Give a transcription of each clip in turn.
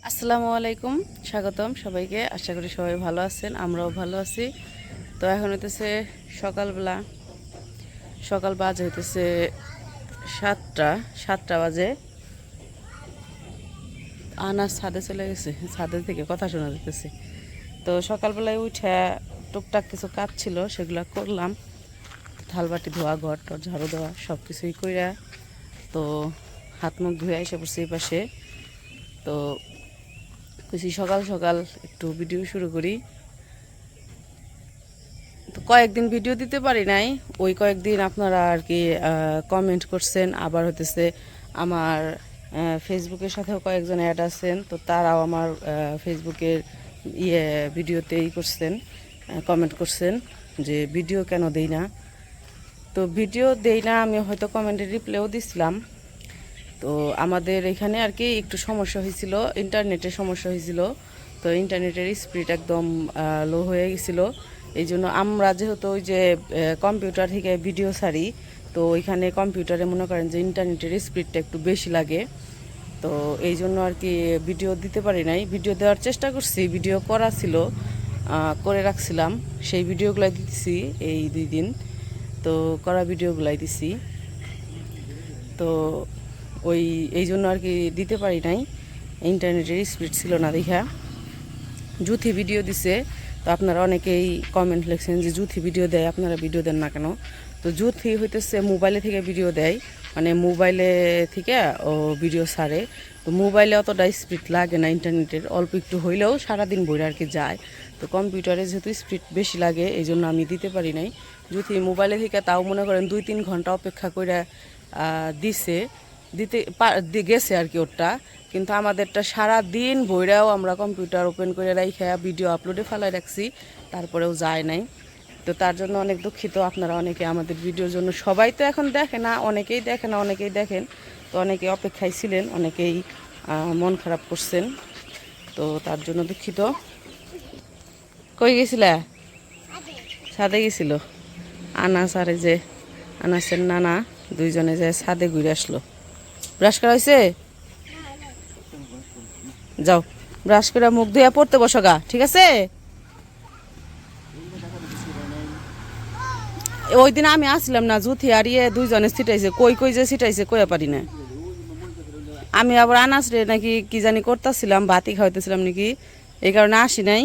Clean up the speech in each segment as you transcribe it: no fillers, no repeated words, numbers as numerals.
আসসালামু আলাইকুম, স্বাগতম সবাইকে। আশা করি সবাই ভালো আছেন, আমরাও ভালো আছি। তো এখন হইতেছে সকালবেলা, সকাল বাজে হইতেছে 7টা বাজে। আনাজ ছাদে চলে গেছে, ছাদে থেকে কথা শোনা যেতেছে। তো সকালবেলায় উঠে টুকটাক কিছু কাজ ছিল, সেগুলো করলাম। থালবাটি ধোয়া, ঘর টর ঝাড়ু দেওয়া সব কিছুই কইরা তো হাত মুখ ধুয়ে এসে পড়ছি এই পাশে। তো কিছু সকাল সকাল একটু ভিডিও শুরু করি। তো কয়েকদিন ভিডিও দিতে পারি নাই, ওই কয়েকদিন আপনারা আর কি কমেন্ট করছেন। আবার হতেছে আমার ফেসবুকের সাথেও কয়েকজন অ্যাড আছেন, তো তারাও আমার ফেসবুকের ভিডিওতে করছেন, কমেন্ট করছেন যে ভিডিও কেন দেই না। তো ভিডিও দেই না, আমি হয়তো কমেন্টে রিপ্লাইও দিছিলাম। তো আমাদের এখানে আর কি একটু সমস্যা হয়েছিল, ইন্টারনেটের সমস্যা হয়েছিল। তো ইন্টারনেটের স্পিড একদম লো হয়ে গেছিল। এই জন্য আমরা যেহেতু ওই যে কম্পিউটার থেকে ভিডিও ছাড়ি, তো ওইখানে কম্পিউটারে মনে করেন যে ইন্টারনেটের স্পিডটা একটু বেশি লাগে। তো এই জন্য আর কি ভিডিও দিতে পারি নাই। ভিডিও দেওয়ার চেষ্টা করছি, ভিডিও করা ছিল, করে রাখছিলাম, সেই ভিডিওগুলাই দিচ্ছি এই 2 দিন। তো করা ভিডিওগুলাই দিছি। তো এই জন্য আর কি দিতে পারি নাই, ইন্টারনেটের স্পিড ছিল না দেখা। জুথি ভিডিও দিছে, তো আপনারা অনেকেই কমেন্ট লিখছেন যে জুথি ভিডিও দেয়, আপনারা ভিডিও দেন না কেন। তো জুথি হইতেছে মোবাইলে থেকে ভিডিও দেয়, মানে মোবাইলে থেকে ও ভিডিও ছাড়ে। তো মোবাইলে অতটা স্পিড লাগে না, ইন্টারনেটের অল্প একটু হইলেও সারাদিন বইরে আর কি যায়। তো কম্পিউটারে যেহেতু স্পিড বেশি লাগে, এই জন্য আমি দিতে পারি নাই। জুথি মোবাইলে থেকে তাও মনে করেন 2-3 ঘন্টা অপেক্ষা করে দিছে, গেছে আর কি ওরটা। কিন্তু আমাদেরটা সারা দিন বইরাও আমরা কম্পিউটার ওপেন করে রাইখা ভিডিও আপলোডে ফেলাই রাখছি, তারপরেও যায় নাই। তো তার জন্য অনেক দুঃখিত। আপনারা অনেকে আমাদের ভিডিওর জন্য, সবাই তো এখন দেখে না, অনেকেই দেখে না, অনেকেই দেখেন। তো অনেকেই অপেক্ষায় ছিলেন, অনেকেই মন খারাপ করছেন, তো তার জন্য দুঃখিত। কই গেছিলা? ছাদে গেছিল আনাস, আর এই যে আনাসের নানা, দুইজনে যায় ছাদে ঘুরে আসলো। ব্রাশ করা হয়েছে? যাও ব্রাশ করে মুখ ধুয়ে পড়তে বসো গা, ঠিক আছে? ওই দিন আমি আসলাম না, জুথি আর দুইজনে ছিটাইছে, কই কই যে ছিটাইছে কইয়া পারি না। আমি আবার আনাস রে নাকি কি জানি করতেছিলাম, বাতি খাওয়াইতেছিলাম নাকি, এই কারণে আসি নাই।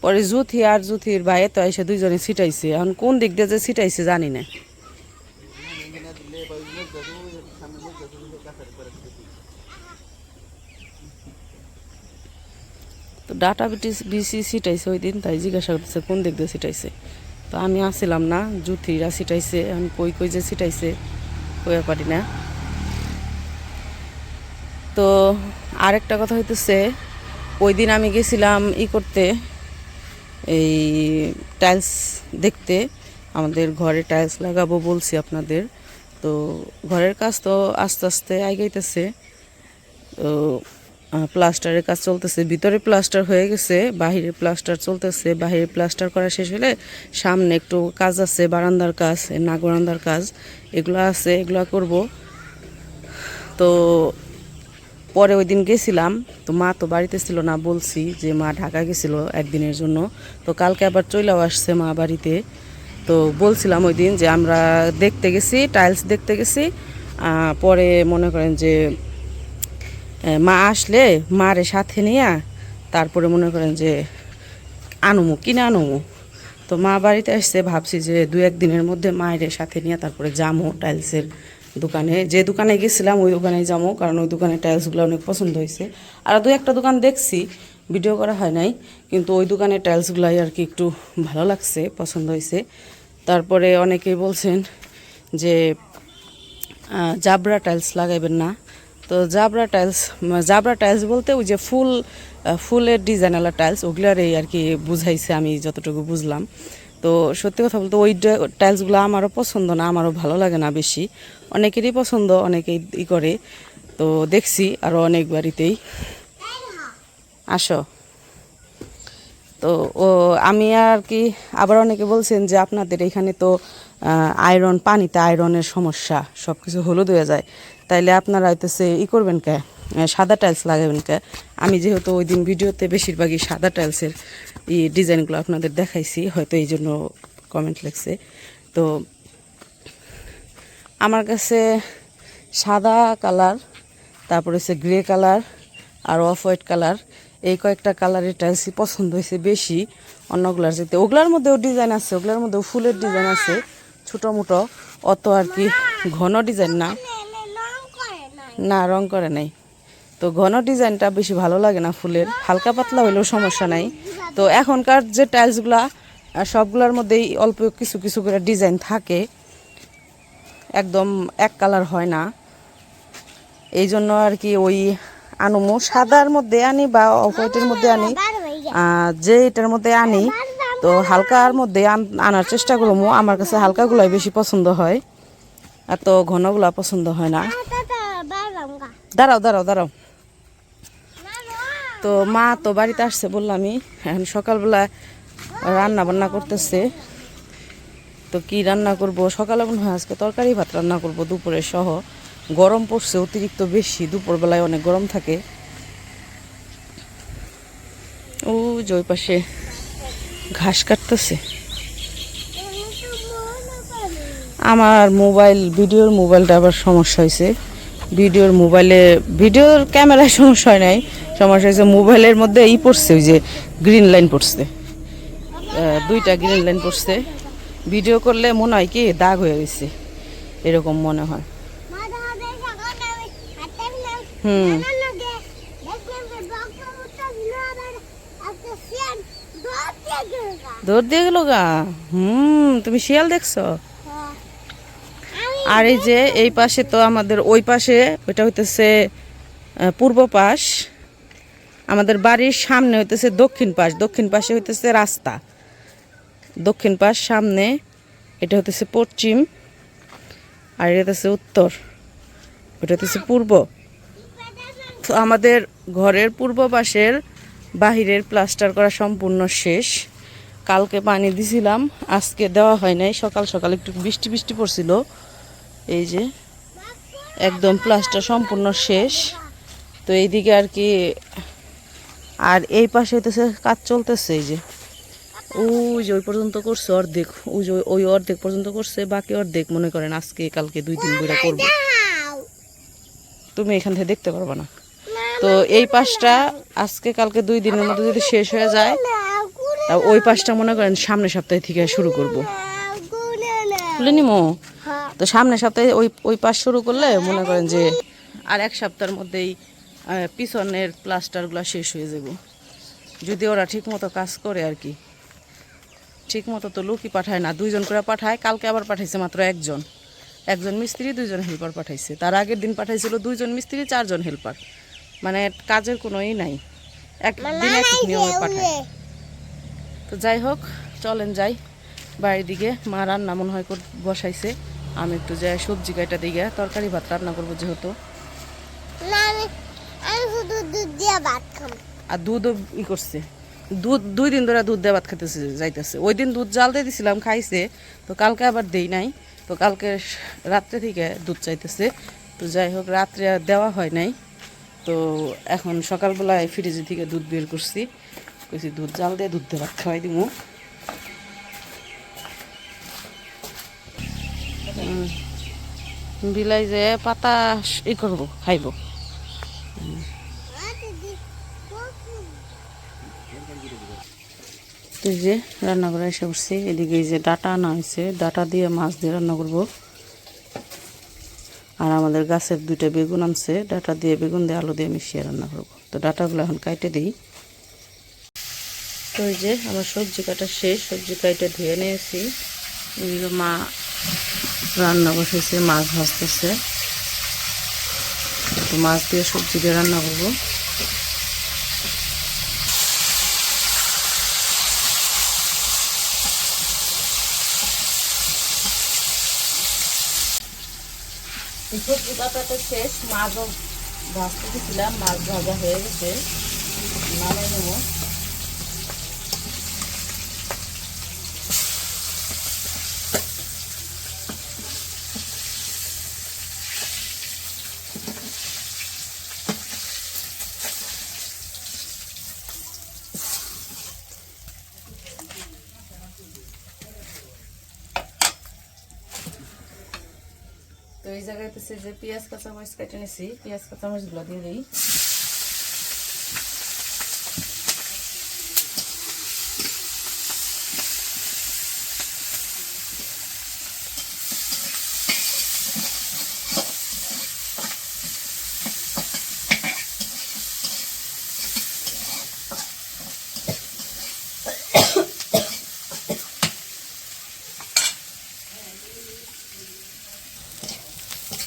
পরে জুথি আর জুথির ভাই তো এসে দুইজনে ছিটাইছে, এখন কোন দিক দিয়ে যে ছিটাইছে জানি না। তো ডাটা বিসি ছিটাইছে ওই দিন, তাই জিজ্ঞাসা করতেছে কোন দিক দিয়ে ছিটাইছে। তো আমি আসছিলাম না, জুথিরা ছিটাইছে, এখন কই কই যে ছিটাইছে কইয়া পারি না। তো আরেকটা কথা হইতেছে, ওই দিন আমি গেছিলাম করতে, এই টাইলস দেখতে। আমাদের ঘরে টাইলস লাগাবো বলছি আপনাদের। তো ঘরের কাজ তো আস্তে আস্তে আগাইতেছে। তো প্লাস্টারের কাজ চলতেছে, ভিতরে প্লাস্টার হয়ে গেছে, বাহিরে প্লাস্টার চলতেছে। বাহিরে প্লাস্টার করা শেষ হলে সামনে একটু কাজ আছে, বারান্দার কাজ, নাগবারান্দার কাজ, এগুলো আছে, এগুলো করব। তো পরে ওই দিন গেছিলাম, তো মা তো বাড়িতে ছিল না, বলছি যে মা ঢাকা গেছিল একদিনের জন্য। তো কালকে আবার চলেও আসছে মা বাড়িতে। তো বলছিলাম ওই দিন যে আমরা দেখতে গেছি, টাইলস দেখতে গেছি। পরে মনে করেন যে মা আসলে মারে সাথে নিয়ে তারপরে মনে করেন যে আনমু, কিনে আনমু। তো মা বাড়িতে আসছে, ভাবছি যে 2-1 দিনের মধ্যে মায়ের সাথে নিয়ে তারপরে যামো টাইলসের দোকানে। যে দোকানে গেছিলাম ওই দোকানে যাবো, কারণ ওই দোকানে টাইলসগুলো অনেক পছন্দ হয়েছে। আর 2-1টা দোকান দেখছি, ভিডিও করা হয় নাই, কিন্তু ওই দোকানের টাইলসগুলাই আর কি একটু ভালো লাগছে, পছন্দ হয়েছে। তারপরে অনেকেই বলছেন যে জাবরা টাইলস লাগাইবেন না। তো জাবরা টাইলস বলতে ওই যে ফুলের ডিজাইনওয়ালা টাইলস, ওগুলারই আর কি বুঝাইছে, আমি যতটুকু বুঝলাম। তো সত্যি কথা বলতে ওই টাইলসগুলো আমারও পছন্দ না, আমারও ভালো লাগে না বেশি। অনেকেরই পছন্দ, অনেকেই করে। তো দেখছি আরও অনেক বাড়িতেই। আসো। তো আমি আর কি, আবার অনেকে বলছেন যে আপনাদের এখানে তো পানিতে আয়রনের সমস্যা, সব কিছু হলুদ হয়ে যায়, তাইলে আপনারা হইতেছে করবেন কে, সাদা টাইলস লাগাবেন কে? আমি যেহেতু ওই দিন ভিডিওতে বেশিরভাগই সাদা টাইলসের ডিজাইনগুলো আপনাদের দেখাইছি, হয়তো এই জন্য কমেন্ট লিখছে। তো আমার কাছে সাদা কালার, তারপরে হচ্ছে গ্রে কালার আর অফ হোয়াইট কালার, এই কয়েকটা কালারের টাইলসই পছন্দ হয়েছে বেশি অন্যগুলার যেতে। ওগুলার মধ্যেও ডিজাইন আছে, ওগুলার মধ্যেও ফুলের ডিজাইন আছে ছোটো মোটো, অত আর কি ঘন ডিজাইন না। না, রং করে নাই। তো ঘন ডিজাইনটা বেশি ভালো লাগে না ফুলের, হালকা পাতলা হইলেও সমস্যা নাই। তো এখনকার যে টাইলসগুলা সবগুলোর মধ্যেই অল্প কিছু কিছু করে ডিজাইন থাকে, একদম এক কালার হয় না। এই জন্য আর কি ওই আনুমো সাদার মধ্যে আনি বা অফ হোয়াইটের মধ্যে আনি, যে এটার মধ্যে আনি তো হালকার মধ্যে আনার চেষ্টা করবো। আমার কাছে হালকাগুলাই বেশি পছন্দ হয়, এত ঘনগুলা পছন্দ হয় না। দাঁড়াও দাঁড়াও দাঁড়াও। তো মা তো বাড়িতে আসছে বললামই, এখন সকালবেলা রান্না বান্না করতেছে। তো কি রান্না করব, সকালে মনে হয় আজকে তরকারি ভাত রান্না করব দুপুরে সহ। গরম পড়ছে অতিরিক্ত বেশি, দুপুরবেলায় অনেক গরম থাকে। ও যে ওই পাশে ঘাস কাটতেছে। আমার ভিডিওর মোবাইলটা আবার সমস্যা হয়েছে। ভিডিওর ক্যামেরায় সমস্যা হয় নাই, সমস্যা হয়েছে মোবাইলের মধ্যে পড়ছে, ওই যে গ্রিন লাইন পড়ছে, 2টা গ্রিন লাইন পড়ছে। ভিডিও করলে মনে হয় কি দাগ হয়ে গেছে, এরকম মনে হয়। দৌড় দিয়ে গেল গা। তুমি শিয়াল দেখছো? আর এই যে এই পাশে তো আমাদের ওই পাশে, ওইটা হইতেছে পূর্ব পাশ, আমাদের বাড়ির সামনে হইতেছে দক্ষিণ পাশ, দক্ষিণ পাশে হইতেছে রাস্তা, দক্ষিণ পাশ সামনে, এটা হইতেছে পশ্চিম, আর এটা হইতেছে উত্তর, ওটা হইতেছে পূর্ব। তো আমাদের ঘরের পূর্ব পাশের বাহিরের প্লাস্টার করা সম্পূর্ণ শেষ। কালকে পানি দিছিলাম, আজকে দেওয়া হয় নাই। সকাল সকাল একটু বৃষ্টি বৃষ্টি পড়ছিল। এই যে একদম প্লাস্টার সম্পূর্ণ শেষ। তো এইদিকে আর কি, আর এই পাশে হইতেছে কাজ চলতেছে। এই যে ওই যে ওই পর্যন্ত করছে অর্ধেক, ওই যে ওই অর্ধেক পর্যন্ত করছে, বাকি অর্ধেক মনে করেন আজকে কালকে 2 দিন ধরে করবো। তুমি এখান থেকে দেখতে পারবা না। তো এই পাশটা আজকে কালকে 2 দিনের মধ্যে যদি শেষ হয়ে যায়, তা ওই পাশটা মনে করেন সামনের সপ্তাহে থেকে শুরু করবো। খুলে নিমো। তো সামনের সপ্তাহে ওই পাশ শুরু করলে মনে করেন যে আর 1 সপ্তাহের মধ্যেই পিছনের প্লাস্টারগুলো শেষ হয়ে যাব, যদি ওরা ঠিক মতো কাজ করে আর কি। ঠিক মতো তো লোকই পাঠায় না, 2 জন করে পাঠায়। কালকে আবার পাঠাইছে মাত্র একজন মিস্ত্রি, 2 জন হেল্পার পাঠাইছে। তার আগের দিন পাঠাইছিল 2 জন মিস্ত্রি, 4 জন হেল্পার। মানে কাজের কোনোই নাই, একদিন এক নিয়মে পাঠায়। তো যাই হোক, চলেন যাই বাড়ির দিকে। মা রান্না মনে হয় বসাইছে, আমি একটু যাই সবজি কাটা দিকে, তরকারি ভাত রান্না করবো যেহেতু। আর দুধও করছে, 2 দিন ধরে দুধ দিয়ে ভাত খেতেছে যাইতেছে। ওই দিন দুধ জাল দিয়ে দিছিলাম, খাইছে। তো কালকে আবার দেই নাই, তো কালকে রাত্রে থেকে দুধ চাইতেছে। তো যাই হোক, রাত্রে আর দেওয়া হয় নাই। তো এখন সকালবেলায় ফ্রিজে থেকে দুধ বের করছি, কইছি দুধ জাল দিয়ে দুধ দিয়ে ভাত খাওয়াই দিব। বিলাই যে পাতা করবো, খাইব। এই যে রান্না করে এসে করছি, এদিকে এই যে ডাটা আনা হয়েছে, ডাটা দিয়ে মাছ দিয়ে রান্না করব। আর আমাদের গাছের 2টা বেগুন আনছে, ডাটা দিয়ে বেগুন দিয়ে আলু দিয়ে মিশিয়ে রান্না করব। তো ডাটাগুলো এখন কাটে দিই। তো এই যে আমার সবজি কাটা শেষ, সবজি কাটে ধুয়ে নিয়েছি। এদিকে মা রান্না বসেছে, মাছ ভাজতেছে। তো মাছ দিয়ে সবজি দিয়ে রান্না করবো। সবজি কাটাতে শেষ, মাছও ভাজতে দিয়েছিলাম, মাছ ভাজা হয়ে গেছে, নামাই নেব। এই জায়গায় হচ্ছে যে পেঁয়াজ কাঁচামরিচ কেটে নিছি, পেঁয়াজ কাঁচামরিচগুলো দিয়ে দিই।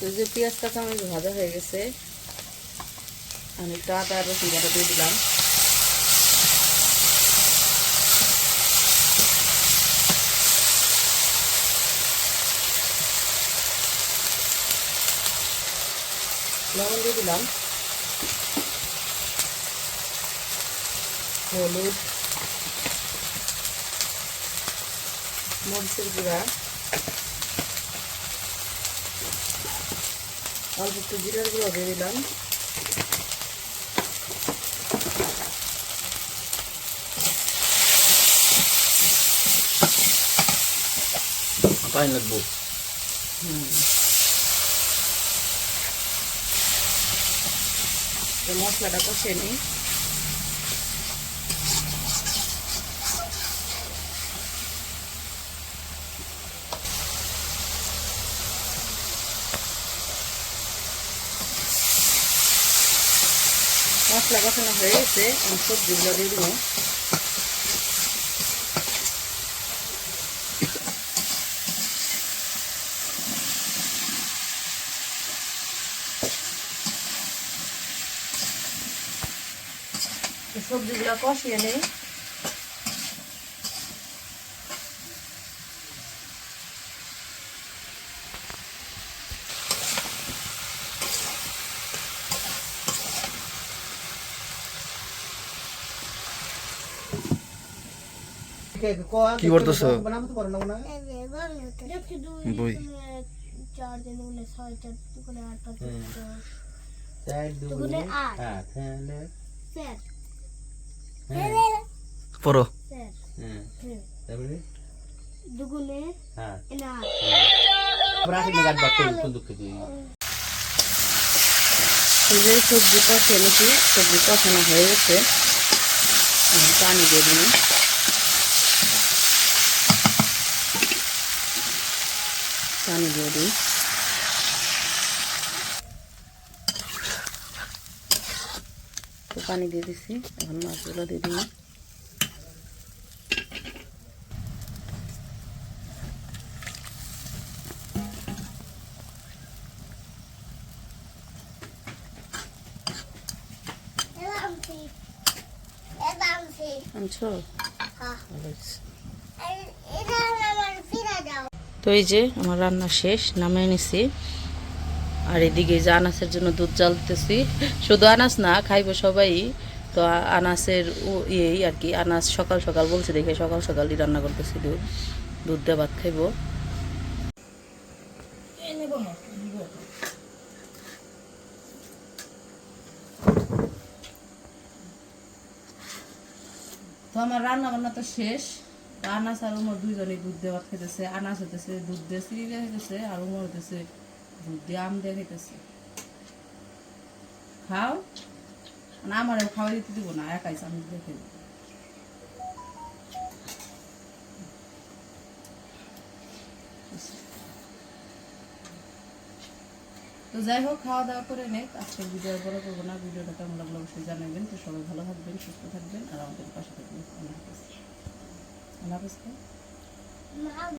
তো যে পেঁয়াজ কাঁচামরিচ ভাজা হয়ে গেছে, আমি একটু আদা রসুন বাটা দিয়ে দিলাম। লবণ দিয়ে দিলাম, হলুদ, মরিচের গুঁড়া, অল্প একটু জিরার গুঁড়ো দিয়ে দিলাম। লাগবো। মশলাটা কষিয়ে নিই। মশলা কষানো হয়ে গেছে, আমি সবজিগুলো দিয়ে দিব। সবজিগুলো কষিয়ে নেই। কি করতেছ? বই পড়ো। সবজি কষিয়ে নিচ্ছি, সবজি কষানো হয়ে গেছে, পানি দিয়ে দিই। পানি দিয়ে দিই। তো পানি দিয়ে দিচ্ছি, এখন মাছগুলো দিয়ে দিই। আনছো? তো এই যে আমার রান্না শেষ, নামিয়ে নিছি। আর এদিকে যে আনাসের জন্য দুধ জাল দিতেছি, শুধু আনাস না, খাইবো সবাই। তো আনাসের ইয়েই আর কি, আনাস সকাল সকাল বলছে দেখে সকাল সকালই রান্না করতেছি, দুধ দুধ দিয়ে ভাত খাইবো। তো আমার রান্না বান্না তো শেষ। আনাস আর উমর দুইজনে দুধ দিয়ে ভাত খেতেছে। আনাস হইতেছে দুধ দিয়ে চিনি দিয়ে খেতেছে, আর উমর হইতেছে দুধ দিয়ে আম দিয়ে খেতেছে। খাও না, আমার খাওয়াই দিতে দিব না, একাই চামচ দিয়ে খেয়ে। তো যাই হোক, খাওয়া দাওয়া করে নেই। আজকে ভিডিও বড় করবো না, ভিডিওটা কেমন লাগলো অবশ্যই জানাবেন। তো সবাই ভালো থাকবেন, সুস্থ থাকবেন, আর আমাদের পাশে থাকবেন। আল্লাহ হাফেজ। আল্লাহ হাফেজ।